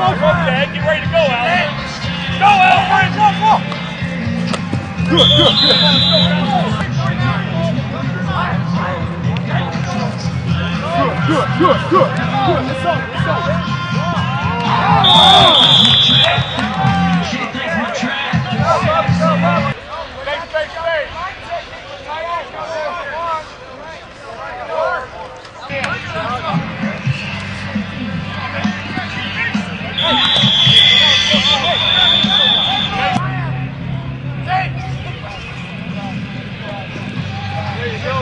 Okay, get ready to go, Alex. Go, Alex. Go. Good. Good. Let's go.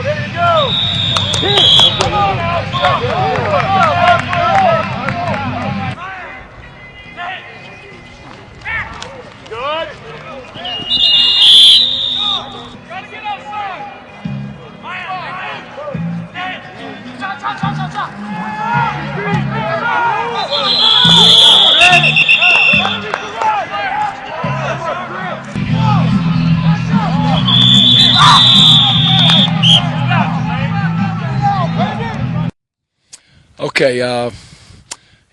There you go. Come on now. Good. Try to get outside. Okay,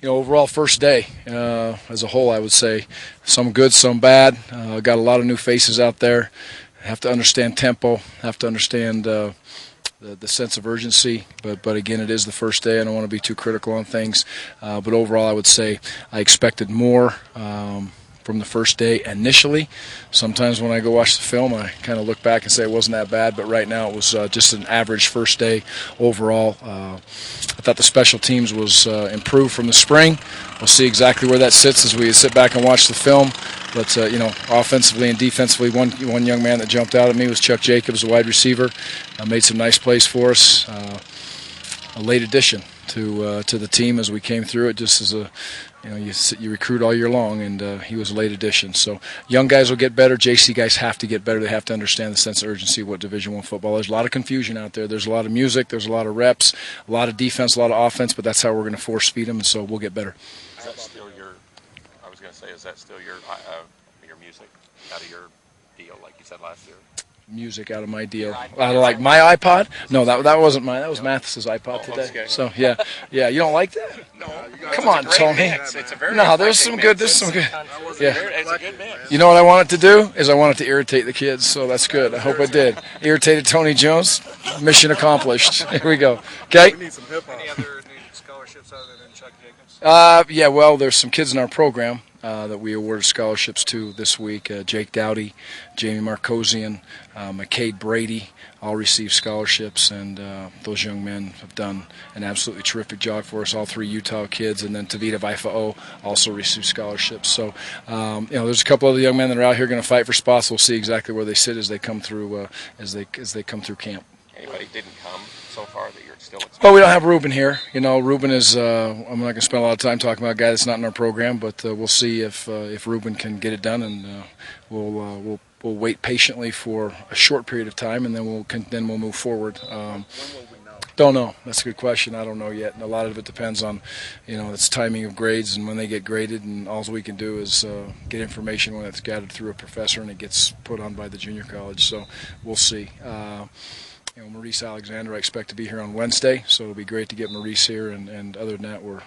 overall first day as a whole, I would say some good, some bad. Got a lot of new faces out there. Have to understand tempo. Have to understand the sense of urgency. But again, it is the first day. I don't want to be too critical on things. But overall, I would say I expected more from the first day initially. Sometimes when I go watch the film, I kind of look back and say it wasn't that bad, but right now it was just an average first day overall. I thought the special teams was improved from the spring. We'll see exactly where that sits as we sit back and watch the film. But, offensively and defensively, one young man that jumped out at me was Chuck Jacobs, a wide receiver. Made some nice plays for us. A late addition to the team as we came through it, just as a you recruit all year long, and he was a late addition. So young guys will get better. JC guys have to get better. They have to understand the sense of urgency of what Division I football is. There's a lot of confusion out there. There's a lot of music. There's a lot of reps, a lot of defense, a lot of offense, but that's how we're going to force feed them, and so we'll get better. Is that still your, I was going to say, is that still your music out of your deal like you said last year? Music out of my deal. Out of like my iPod? No, that wasn't mine. That was Mathis's iPod today. Okay. So yeah. You don't like that? No. Come on, Tony. It's a very there's some good. There's some good. Yeah. It's a good mix. You know what I wanted to do is I wanted to irritate the kids. So that's good. I hope I did. Irritated Tony Jones. Mission accomplished. Here we go. Okay. We need some hip hop. Any other scholarships other than Chuck Jacobs? Well, there's some kids in our program that we awarded scholarships to this week. Jake Dowdy, Jamie Marcosian, McCade Brady all received scholarships, and those young men have done an absolutely terrific job for us, all three Utah kids, and then Tavita Vaifa'o also received scholarships. So, there's a couple other young men that are out here going to fight for spots. We'll see exactly where they sit as they come through as they come through camp. Anybody didn't come so far that you're still expecting? Well, we don't have Ruben here. Ruben is, I'm not going to spend a lot of time talking about a guy that's not in our program, but we'll see if Ruben can get it done, and we'll wait patiently for a short period of time, and then we'll move forward. When will we know? Don't know. That's a good question. I don't know yet. And a lot of it depends on, its timing of grades and when they get graded, and all we can do is get information when it's gathered through a professor and it gets put on by the junior college. So we'll see. Maurice Alexander, I expect to be here on Wednesday, so it'll be great to get Maurice here. And other than that, we're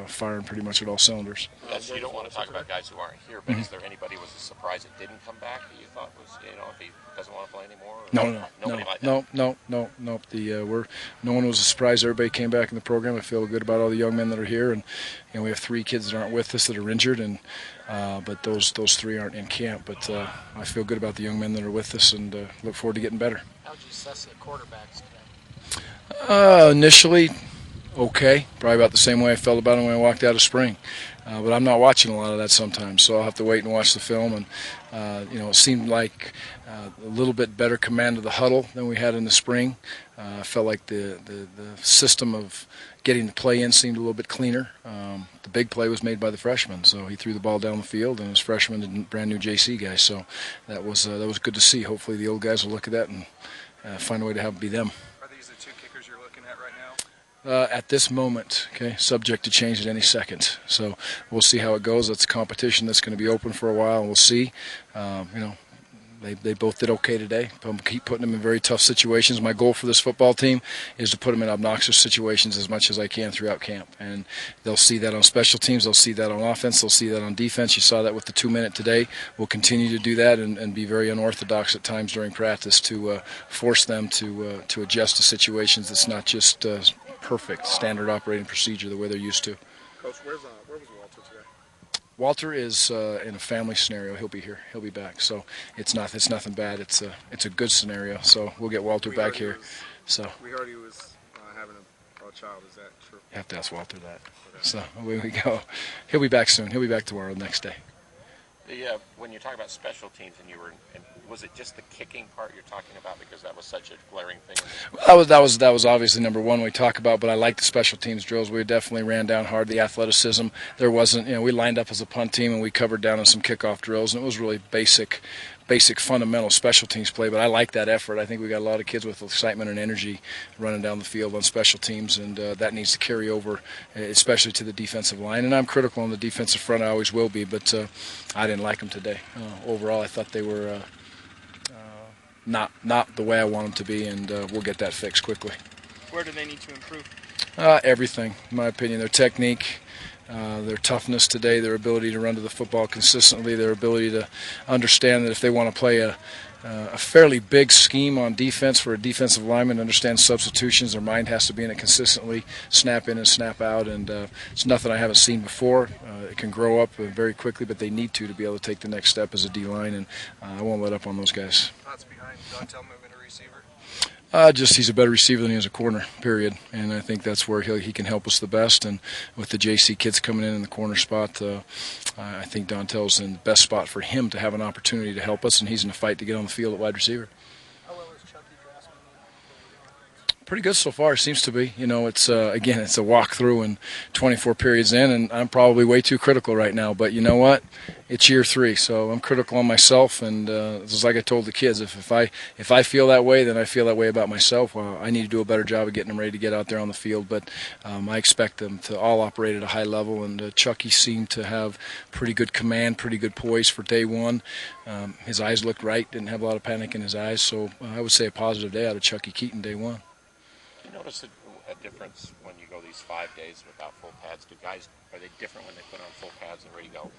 firing pretty much at all cylinders. You don't want to talk about guys who aren't here, but is there anybody was a surprise that didn't come back that you thought was, if he doesn't want to play anymore? No one was a surprise. Everybody came back in the program. I feel good about all the young men that are here, and we have 3 kids that aren't with us that are injured, and but those 3 aren't in camp. But I feel good about the young men that are with us, and look forward to getting better. How'd you assess the quarterbacks today? Initially, okay. Probably about the same way I felt about them when I walked out of spring. But I'm not watching a lot of that sometimes, so I'll have to wait and watch the film. And, it seemed like a little bit better command of the huddle than we had in the spring. I felt like the system of getting the play in seemed a little bit cleaner. The big play was made by the freshman, so he threw the ball down the field, and it was freshman and brand new JC guys. So that was good to see. Hopefully the old guys will look at that and find a way to have it be them. Are these the 2 kickers you're looking at right now? At this moment, okay, subject to change at any second. So we'll see how it goes. That's a competition that's going to be open for a while, and we'll see. They both did okay today. Keep putting them in very tough situations. My goal for this football team is to put them in obnoxious situations as much as I can throughout camp. And they'll see that on special teams. They'll see that on offense. They'll see that on defense. You saw that with the 2-minute today. We'll continue to do that and be very unorthodox at times during practice to force them to adjust to situations that's not just perfect standard operating procedure the way they're used to. Coach, where was Walter today? Walter is in a family scenario. He'll be here. He'll be back. So it's nothing bad. It's a good scenario. So we'll get Walter back here. We heard he was having a child. Is that true? You have to ask Walter that. Okay. So away we go. He'll be back soon. He'll be back tomorrow, next day. When you talk about special teams, was it just the kicking part you're talking about, because that was such a glaring thing? Well, that was obviously number one we talk about, but I like the special teams drills. We definitely ran down hard. The athleticism, there wasn't, we lined up as a punt team and we covered down on some kickoff drills, and it was really basic fundamental special teams play, but I like that effort. I think we got a lot of kids with excitement and energy running down the field on special teams, and that needs to carry over, especially to the defensive line. And I'm critical on the defensive front. I always will be, but I didn't like them today. Overall, I thought they were not the way I want them to be, and we'll get that fixed quickly. Where do they need to improve? Everything, in my opinion. Their technique, their toughness today, their ability to run to the football consistently, their ability to understand that if they want to play a fairly big scheme on defense for a defensive lineman, understand substitutions, their mind has to be in it consistently, snap in and snap out, and it's nothing I haven't seen before. It can grow up very quickly, but they need to be able to take the next step as a D-line, and I won't let up on those guys. Thoughts behind Dontel moving to receiver? Just he's a better receiver than he is a corner, period. And I think that's where he can help us the best. And with the JC kids coming in the corner spot, I think Dontel's in the best spot for him to have an opportunity to help us, and he's in a fight to get on the field at wide receiver. How well is Chuckie grasping? Pretty good so far, seems to be. It's again, it's a walkthrough and 24 periods in, and I'm probably way too critical right now. But you know what? It's year 3, so I'm critical on myself, and just like I told the kids, if I feel that way, then I feel that way about myself. Well, I need to do a better job of getting them ready to get out there on the field. But I expect them to all operate at a high level, and Chuckie seemed to have pretty good command, pretty good poise for day one. His eyes looked right, didn't have a lot of panic in his eyes, so I would say a positive day out of Chuckie Keeton day one. Do you notice a difference when you go these 5 days without full pads? Are they different when they put on full pads and ready to go?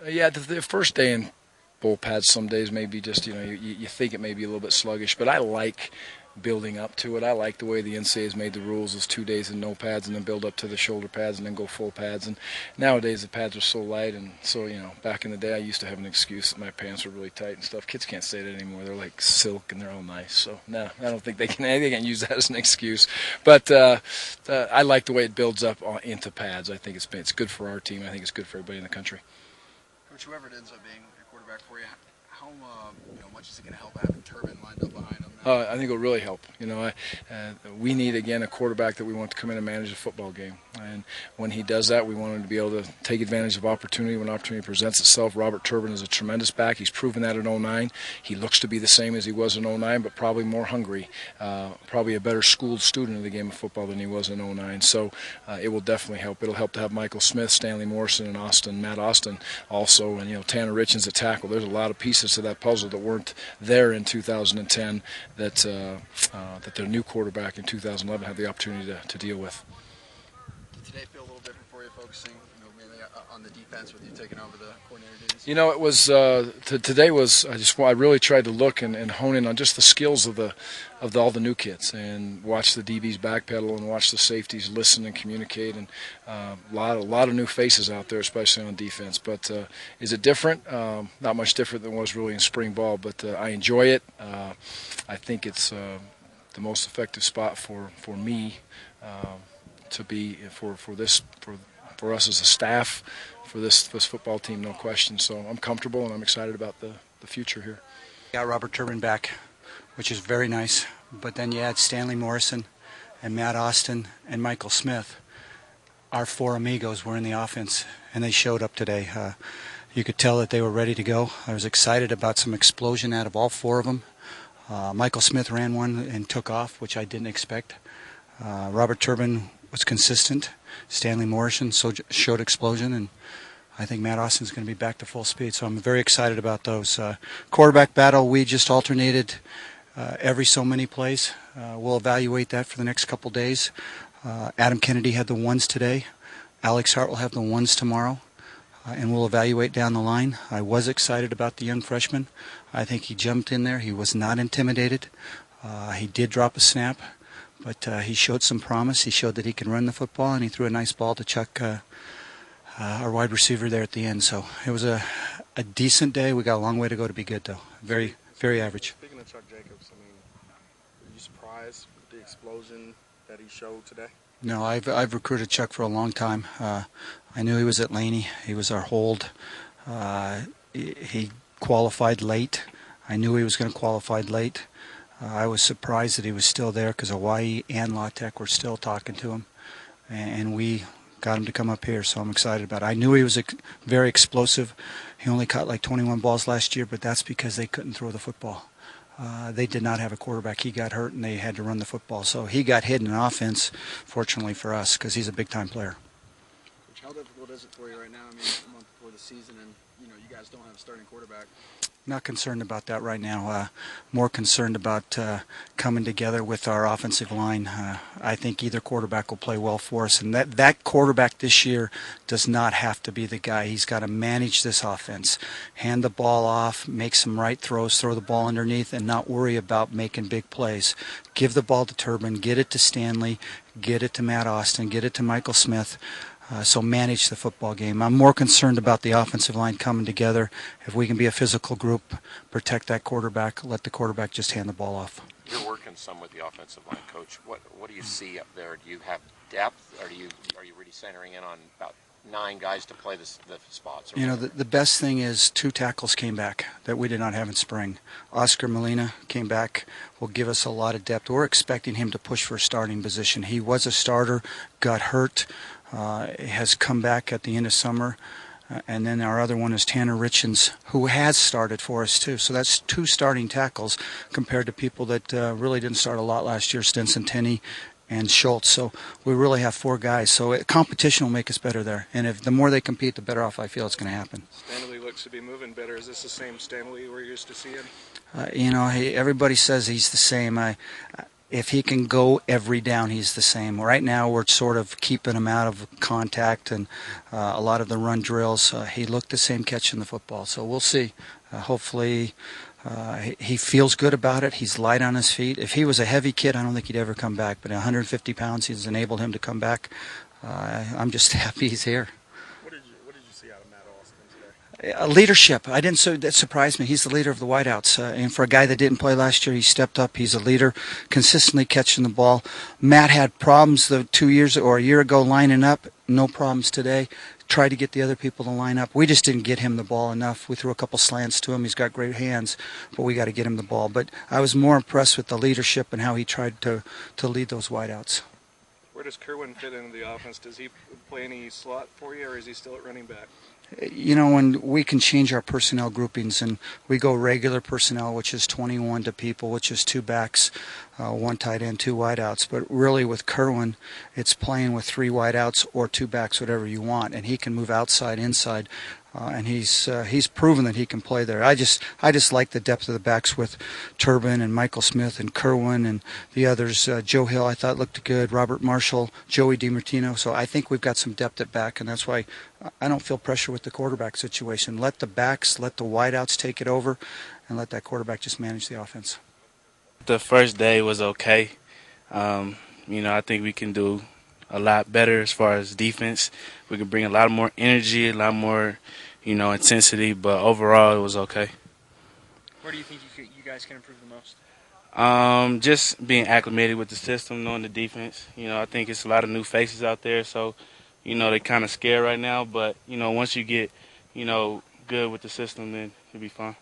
Yeah, the first day in full pads some days maybe just, you think it may be a little bit sluggish, but I like building up to it. I like the way the NCAA has made the rules is 2 days in no pads and then build up to the shoulder pads and then go full pads. And nowadays the pads are so light, and so, back in the day I used to have an excuse that my pants were really tight and stuff. Kids can't say that anymore. They're like silk and they're all nice. So no, I don't think they can use that as an excuse. But I like the way it builds up into pads. I think it's good for our team. I think it's good for everybody in the country. Coach, whoever it ends up being a quarterback for you, how much is it going to help having Turbin lined up behind him? I think it'll really help. We need, again, a quarterback that we want to come in and manage a football game. And when he does that, we want him to be able to take advantage of opportunity when opportunity presents itself. Robert Turbin is a tremendous back. He's proven that in 09. He looks to be the same as he was in 09, but probably more hungry, probably a better schooled student of the game of football than he was in 09. So it will definitely help. It'll help to have Michael Smith, Stanley Morrison, and Matt Austin also, and Tanner Richens at tackle. There's a lot of pieces to that puzzle that weren't there in 2010 that their new quarterback in 2011 had the opportunity to deal with. Did today feel a little different for you, focusing mainly on the defense with you taking over the coordinator duties? It was today was I really tried to look and hone in on just the skills of all the new kids, and watch the DBs backpedal and watch the safeties listen and communicate, and a lot of new faces out there, especially on defense. But is it different? Not much different than it was really in spring ball, but I enjoy it. I think it's the most effective spot for me to be for us as a staff, for this football team, no question. So I'm comfortable and I'm excited about the future here. Got Robert Turbin back, which is very nice. But then you add Stanley Morrison and Matt Austin and Michael Smith. Our 4 amigos were in the offense, and they showed up today. You could tell that they were ready to go. I was excited about some explosion out of all 4 of them. Michael Smith ran one and took off, which I didn't expect. Robert Turbin was consistent. Stanley Morrison showed explosion, and I think Matt Austin's going to be back to full speed, so I'm very excited about those. Quarterback battle, we just alternated every so many plays. We'll evaluate that for the next couple days. Adam Kennedy had the ones today. Alex Hart will have the ones tomorrow, and we'll evaluate down the line. I was excited about the young freshman. I think he jumped in there. He was not intimidated. He did drop a snap, but he showed some promise. He showed that he can run the football, and he threw a nice ball to Chuck, our wide receiver there at the end. So it was a decent day. We got a long way to go to be good, though. Very, very average. Speaking of Chuck Jacobs, I mean, were you surprised with the explosion that he showed today? No, I've recruited Chuck for a long time. I knew he was at Laney. He was our hold. He qualified late. I knew he was going to qualify late. I was surprised that he was still there because Hawaii and La Tech were still talking to him, and we got him to come up here, so I'm excited about it. I knew he was very explosive. He only caught like 21 balls last year, but that's because they couldn't throw the football. They did not have a quarterback. He got hurt, and they had to run the football. So he got hit in offense, fortunately for us, because he's a big-time player. Coach, how difficult is it for you right now? I mean, a month before the season, and you guys don't have a starting quarterback. Not concerned about that right now. More concerned about coming together with our offensive line. I think either quarterback will play well for us, and that quarterback this year does not have to be the guy. He's got to manage this offense, hand the ball off, make some right throws, throw the ball underneath, and not worry about making big plays. Give the ball to Turbin, get it to Stanley, get it to Matt Austin, get it to Michael Smith. So manage the football game. I'm more concerned about the offensive line coming together. If we can be a physical group, protect that quarterback, let the quarterback just hand the ball off. You're working some with the offensive line, Coach. What do you see up there? Do you have depth? Are you really centering in on about 9 guys to play the spots? The best thing is 2 tackles came back that we did not have in spring. Oscar Molina came back, will give us a lot of depth. We're expecting him to push for a starting position. He was a starter, got hurt. Has come back at the end of summer, and then our other one is Tanner Richens, who has started for us too. So that's 2 starting tackles compared to people that really didn't start a lot last year, Stinson, Tenney, and Schultz. So we really have 4 guys. So competition will make us better there, and if the more they compete, the better off I feel it's going to happen. Stanley looks to be moving better. Is this the same Stanley we're used to seeing? Everybody says he's the same. If he can go every down, he's the same. Right now, we're sort of keeping him out of contact and a lot of the run drills. He looked the same catching the football, so we'll see. Hopefully, he feels good about it. He's light on his feet. If he was a heavy kid, I don't think he'd ever come back. But 150 pounds has enabled him to come back. I'm just happy he's here. What did you see out of Matt Austin today? Leadership. That surprised me. He's the leader of the wideouts, and for a guy that didn't play last year, he stepped up. He's a leader, consistently catching the ball. Matt had problems a year ago lining up. No problems today. Tried to get the other people to line up. We just didn't get him the ball enough. We threw a couple slants to him. He's got great hands, but we got to get him the ball. But I was more impressed with the leadership and how he tried to lead those wideouts. Where does Kerwin fit into the offense? Does he play any slot for you, or is he still at running back? When we can change our personnel groupings, and we go regular personnel, which is 21 to people, which is 2 backs, 1 tight end, 2 wideouts. But really with Kerwin, it's playing with 3 wideouts or 2 backs, whatever you want, and he can move outside, inside. And he's proven that he can play there. I just like the depth of the backs with Turbin and Michael Smith and Kerwin and the others. Joe Hill I thought looked good. Robert Marshall, Joey DiMartino. So I think we've got some depth at back, and that's why I don't feel pressure with the quarterback situation. Let the backs, let the wideouts take it over, and let that quarterback just manage the offense. The first day was okay. I think we can do a lot better as far as defense. We can bring a lot more energy, a lot more, intensity, but overall it was okay. Where do you think you guys can improve the most? Just being acclimated with the system, knowing the defense. I think it's a lot of new faces out there, so, they're kind of scared right now, but, once you get, good with the system, then it'll be fine.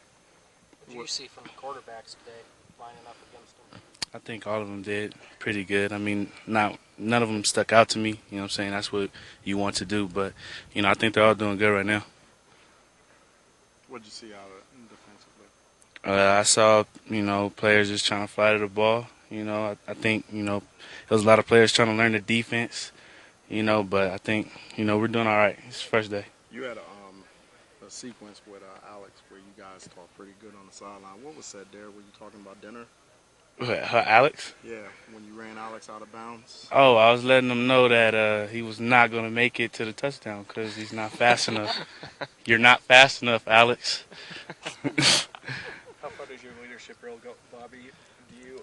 What did you see from the quarterbacks today lining up against them? I think all of them did pretty good. I mean, none of them stuck out to me. You know what I'm saying? That's what you want to do. But, I think they're all doing good right now. What did you see out of it defensively? I saw, players just trying to fly to the ball. I think, there was a lot of players trying to learn the defense, but I think, we're doing all right. It's the first day. You had a sequence with Alex where you guys talked pretty good on the sideline. What was said there? Were you talking about dinner? Her Alex? Yeah, when you ran Alex out of bounds. Oh, I was letting him know that he was not going to make it to the touchdown because he's not fast enough. You're not fast enough, Alex. How far does your leadership role go, Bobby? Do you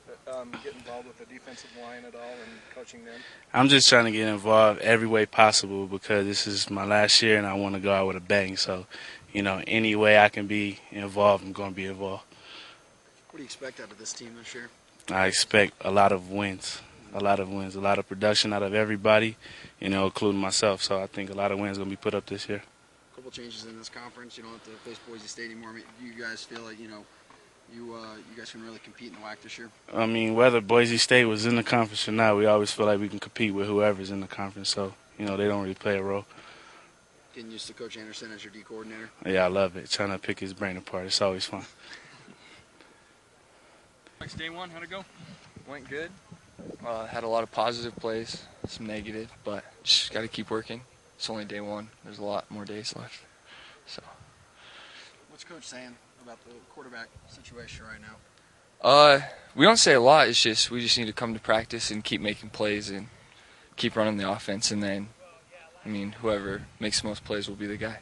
get involved with the defensive line at all and coaching them? I'm just trying to get involved every way possible because this is my last year and I want to go out with a bang. So, you know, any way I can be involved, I'm going to be involved. What do you expect out of this team this year? I expect a lot of wins, a lot of production out of everybody, you know, including myself. So I think a lot of wins are going to be put up this year. A couple changes in this conference. You don't have to face Boise State anymore. I mean, do you guys feel like, you know, you guys can really compete in the WAC this year? I mean, whether Boise State was in the conference or not, we always feel like we can compete with whoever's in the conference. So, you know, they don't really play a role. Getting used to Coach Andersen as your D coordinator? Yeah, I love it. Trying to pick his brain apart. It's always fun. Day one, how'd it go? Went good. Had a lot of positive plays, some negative, but just got to keep working. It's only day one. There's a lot more days left. So. What's Coach saying about the quarterback situation right now? We don't say a lot. It's just we just need to come to practice and keep making plays and keep running the offense, and then, I mean, whoever makes the most plays will be the guy.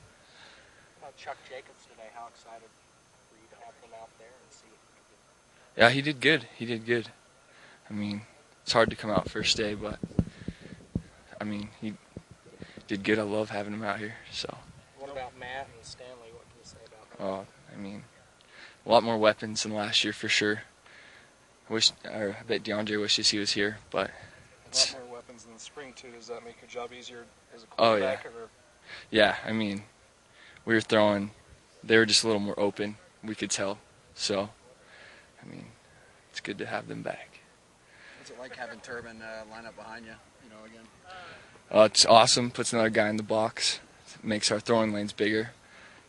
Chuck Jacobs today, how excited were you to have him out there and see what he could do? Yeah, he did good. He did good. I mean, it's hard to come out first day, but, I mean, he did good. I love having him out here. So. What about Matt and Stanley? What can you say about them? I mean, a lot more weapons than last year for sure. I bet DeAndre wishes he was here, but. A lot more weapons in the spring, too. Does that make your job easier as a quarterback? Oh, yeah. Yeah, I mean, we were throwing, they were just a little more open, we could tell. So, I mean, it's good to have them back. What's it like having Turbin line up behind you, again? It's awesome. Puts another guy in the box. Makes our throwing lanes bigger.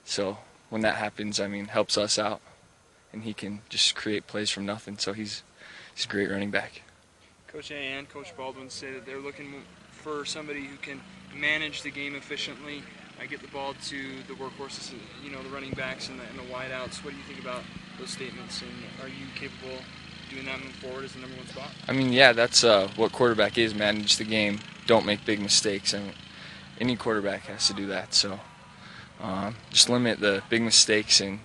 So when that happens, I mean, helps us out. And he can just create plays from nothing. So he's a great running back. Coach A and Coach Baldwin say that they're looking for somebody who can manage the game efficiently, get the ball to the workhorses, the running backs and the wideouts. What do you think about those statements? And are you capable of doing that moving forward as the number one spot? I mean, yeah, that's what quarterback is, manage the game. Don't make big mistakes. I mean, any quarterback has to do that. So just limit the big mistakes and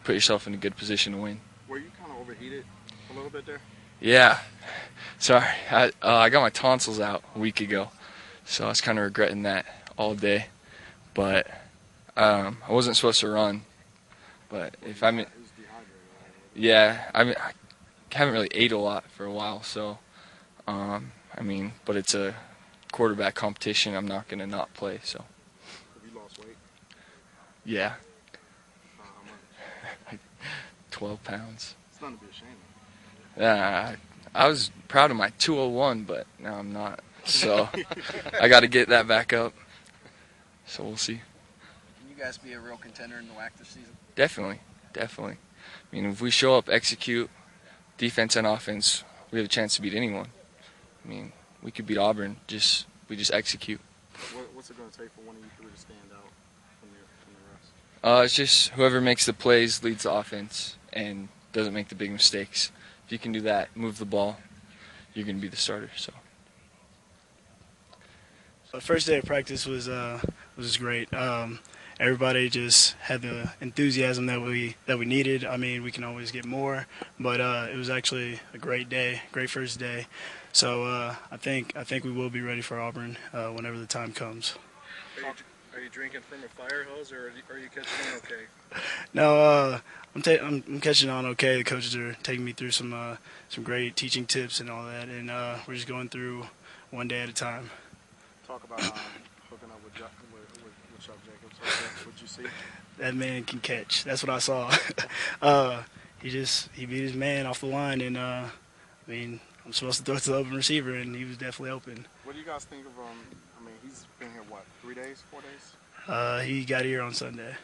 put yourself in a good position to win. Were you kind of overheated a little bit there? Yeah. Sorry. I got my tonsils out a week ago, so I was kind of regretting that all day. But I wasn't supposed to run. But if I mean, yeah, I haven't really ate a lot for a while, so I mean, but it's a quarterback competition. I'm not going to not play. So. Have you lost weight? Yeah. How much? 12 pounds. It's nothing to be ashamed of. Yeah, I was proud of my 201, but now I'm not. So I got to get that back up. So we'll see. Can you guys be a real contender in the WAC this season? Definitely. I mean, if we show up, execute, defense and offense, we have a chance to beat anyone. I mean, we could beat Auburn. We just execute. What's it going to take for one of you three to stand out from the rest? It's just whoever makes the plays leads the offense and doesn't make the big mistakes. If you can do that, move the ball, you're going to be the starter. So. The first day of practice was great. Everybody just had the enthusiasm that we needed. I mean, we can always get more, but it was actually a great day, great first day. So I think we will be ready for Auburn whenever the time comes. Are you drinking from a fire hose, or are you catching on okay? No, I'm catching on okay. The coaches are taking me through some great teaching tips and all that, and we're just going through one day at a time. Talk about hooking up with Chuck Jacobs. What'd you see? That man can catch. That's what I saw. He beat his man off the line, and I mean, I'm supposed to throw it to the open receiver, and he was definitely open. What do you guys think of I mean, he's been here, 3 days, 4 days? He got here on Sunday.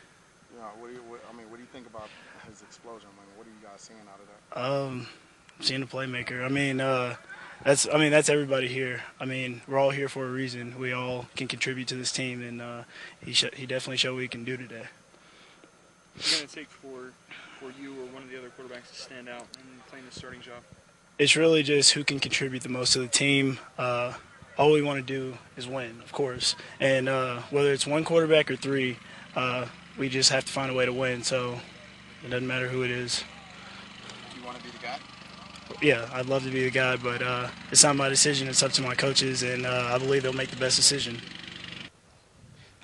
Yeah. What do you think about his explosion? I mean, what are you guys seeing out of that? I'm seeing a playmaker. I mean, that's everybody here. I mean, we're all here for a reason. We all can contribute to this team, and he definitely showed what he can do today. it going to take for you or one of the other quarterbacks to stand out and playing the starting job? It's really just who can contribute the most to the team. All we want to do is win, of course. And whether it's one quarterback or three, we just have to find a way to win. So it doesn't matter who it is. Do you want to be the guy? Yeah, I'd love to be the guy, but it's not my decision. It's up to my coaches, and I believe they'll make the best decision.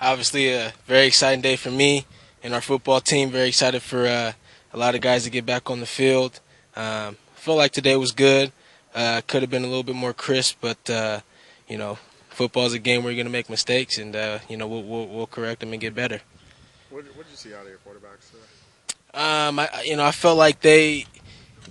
Obviously, a very exciting day for me and our football team. Very excited for a lot of guys to get back on the field. I feel like today was good. Could have been a little bit more crisp, but football is a game where you're going to make mistakes, and we'll correct them and get better. What did you see out of your quarterbacks today? I felt like they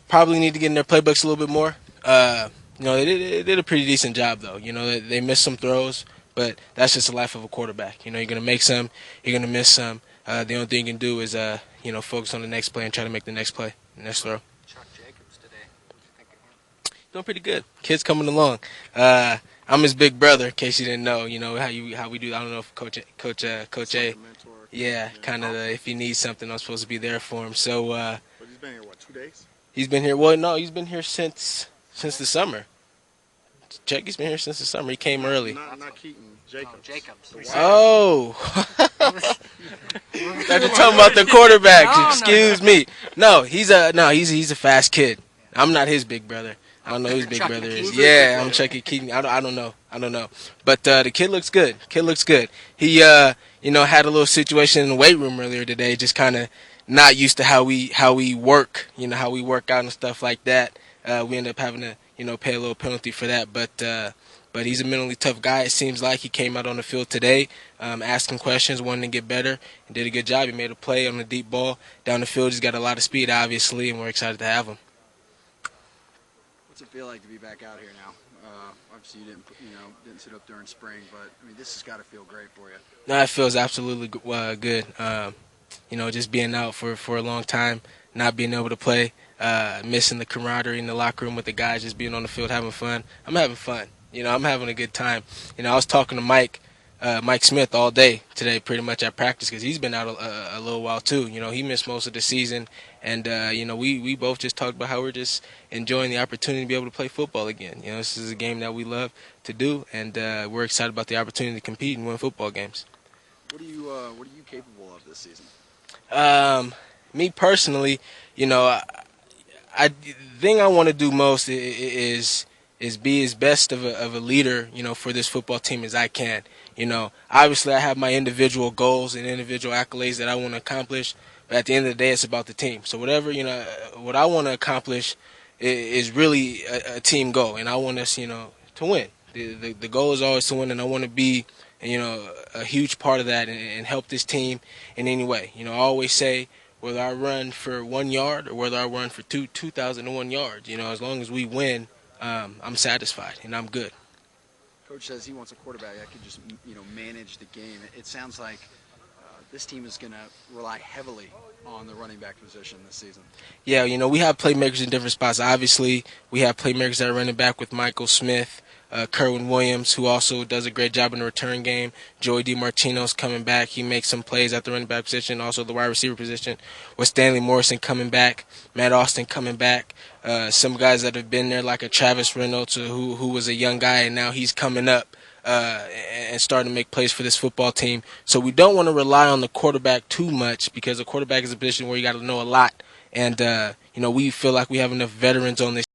probably need to get in their playbooks a little bit more. They did a pretty decent job, though. They missed some throws, but that's just the life of a quarterback. You're going to make some, you're going to miss some. The only thing you can do is, focus on the next play and try to make the next play, next throw. Doing pretty good. Kid's coming along. I'm his big brother, in case you didn't know. How we do. I don't know if Coach A. Yeah, kind of. If he needs something, I'm supposed to be there for him. So. But he's been here 2 days? He's been here. Well, no, he's been here since the summer. Chuckie's been here since the summer. He came early. Not Keaton. Jacobs. Oh. You're talking about the quarterbacks. Excuse me. No, he's a fast kid. I'm not his big brother. I don't know who his big brother is. Yeah, I'm Chuckie Keeton. I don't know. But the kid looks good. He had a little situation in the weight room earlier today, just kind of not used to how we work, how we work out and stuff like that. We end up having to, pay a little penalty for that. But he's a mentally tough guy. It seems like he came out on the field today, asking questions, wanting to get better, and did a good job. He made a play on the deep ball down the field. He's got a lot of speed, obviously, and we're excited to have him. What's it feel like to be back out here now? Obviously, you didn't sit up during spring, but this has got to feel great for you. No, it feels absolutely good. Just being out for a long time, not being able to play, missing the camaraderie in the locker room with the guys, just being on the field having fun. I'm having fun. I'm having a good time. I was talking to Mike Smith all day today, pretty much at practice, because he's been out a little while too. He missed most of the season, and we both just talked about how we're just enjoying the opportunity to be able to play football again. This is a game that we love to do, and we're excited about the opportunity to compete and win football games. What are you capable of this season? Me personally, the thing I want to do most is be as best of a leader, for this football team as I can. Obviously I have my individual goals and individual accolades that I want to accomplish, but at the end of the day, it's about the team. So whatever, what I want to accomplish is really a team goal, and I want us, to win. The goal is always to win, and I want to be, a huge part of that and help this team in any way. I always say, whether I run for 1 yard or whether I run for 2,001 yards, as long as we win, I'm satisfied and I'm good. Coach says he wants a quarterback that can just, manage the game. It sounds like this team is going to rely heavily on the running back position this season. Yeah, we have playmakers in different spots. Obviously, we have playmakers that are running back with Michael Smith, Kerwin Williams, who also does a great job in the return game. Joey DiMartino's coming back. He makes some plays at the running back position, also the wide receiver position. With Stanley Morrison coming back, Matt Austin coming back. Some guys that have been there, like a Travis Reynolds, who was a young guy, and now he's coming up and starting to make plays for this football team. So we don't want to rely on the quarterback too much, because the quarterback is a position where you got to know a lot. And, we feel like we have enough veterans on this